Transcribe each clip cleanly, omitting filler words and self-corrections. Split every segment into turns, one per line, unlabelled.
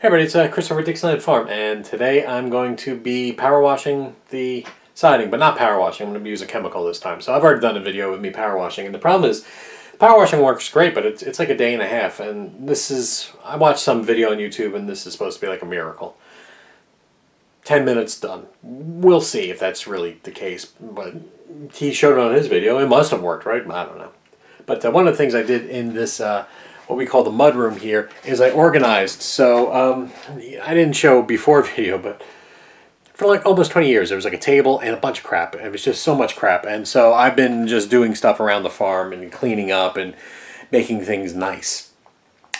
Hey everybody, it's Christopher at Dixieland Farm, and today I'm going to be power washing the siding, but not power washing. I'm going to use a chemical this time. So I've already done a video with me power washing, and the problem is power washing works great, but it's like a day and a half, and I watched some video on YouTube, and this is supposed to be like a miracle. 10 minutes done. We'll see if that's really the case, but he showed it on his video. It must have worked, right? I don't know. But one of the things I did in this what we call the mud room here is I organized. So I didn't show before video, but for like almost 20 years there was like a table and a bunch of crap. It was just so much crap, and so I've been just doing stuff around the farm and cleaning up and making things nice.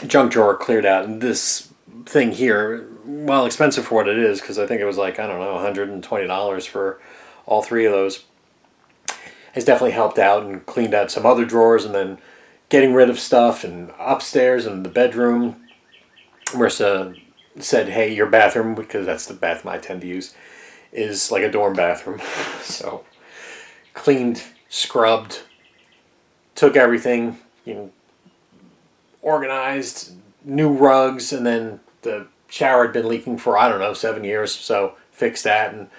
Junk drawer cleared out, and this thing here, well, expensive for what it is, because I think it was like, I don't know, $120 for all three of those, has definitely helped out and cleaned out some other drawers, and then getting rid of stuff. And upstairs in the bedroom, Marissa said, hey, your bathroom, because that's the bathroom I tend to use, is like a dorm bathroom. So cleaned, scrubbed, took everything, organized, new rugs, and then the shower had been leaking for, I don't know, 7 years, so fixed that. And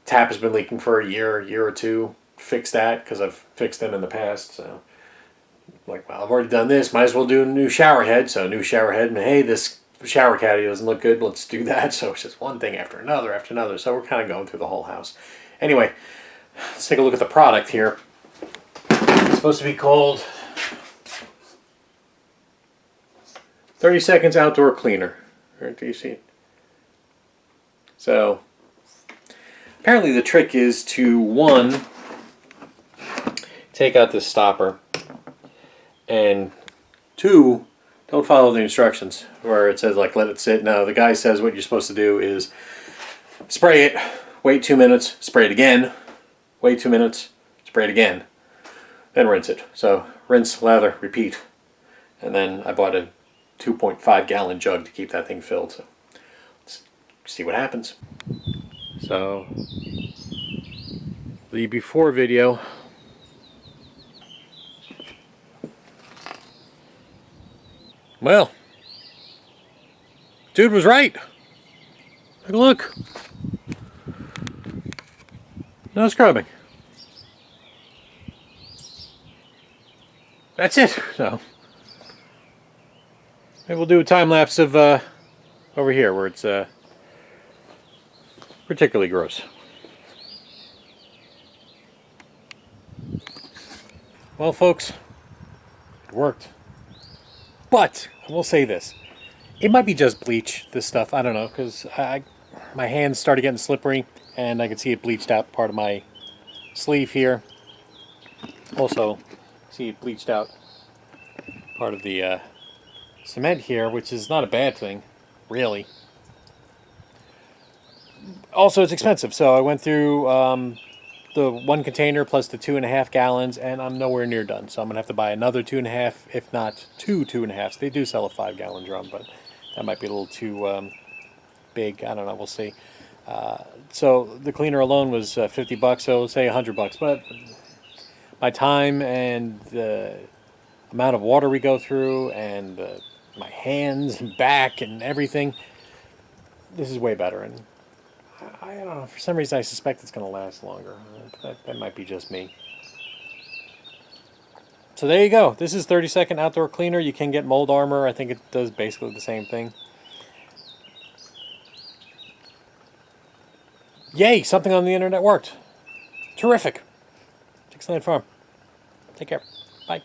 tap has been leaking for a year or two, fixed that, because I've fixed them in the past. So like, well, I've already done this, might as well do a new shower head. So new shower head, and hey, this shower caddy doesn't look good, let's do that. So it's just one thing after another. So we're kind of going through the whole house. Anyway, let's take a look at the product here. It's supposed to be called 30 Seconds Outdoor Cleaner. Or do you see it? So apparently the trick is to, one, take out this stopper, and two, don't follow the instructions where it says like let it sit. No, the guy says what you're supposed to do is spray it, wait 2 minutes, spray it again, wait 2 minutes, spray it again, then rinse it. So rinse, lather, repeat. And then I bought a 2.5 gallon jug to keep that thing filled. So let's see what happens. So the before video, well, dude was right. Take a look. No scrubbing. That's it. So maybe we'll do a time lapse of over here where it's particularly gross. Well, folks, it worked. But I will say this. It might be just bleach, this stuff. I don't know, because my hands started getting slippery, and I could see it bleached out part of my sleeve here. Also, see it bleached out part of the cement here, which is not a bad thing, really. Also, it's expensive, so I went through the 1 container plus the 2.5 gallons, and I'm nowhere near done. So I'm gonna have to buy another 2.5, if not two 2.5s. They do sell a 5-gallon drum, but that might be a little too big. I don't know. We'll see. So the cleaner alone was 50 bucks. So let's say 100 bucks. But my time and the amount of water we go through, and my hands and back and everything, this is way better. And I don't know, for some reason I suspect it's going to last longer. That might be just me. So there you go. This is 30 Second Outdoor Cleaner. You can get mold armor. I think it does basically the same thing. Yay, something on the internet worked. Terrific. Dixieland Farm. Take care. Bye.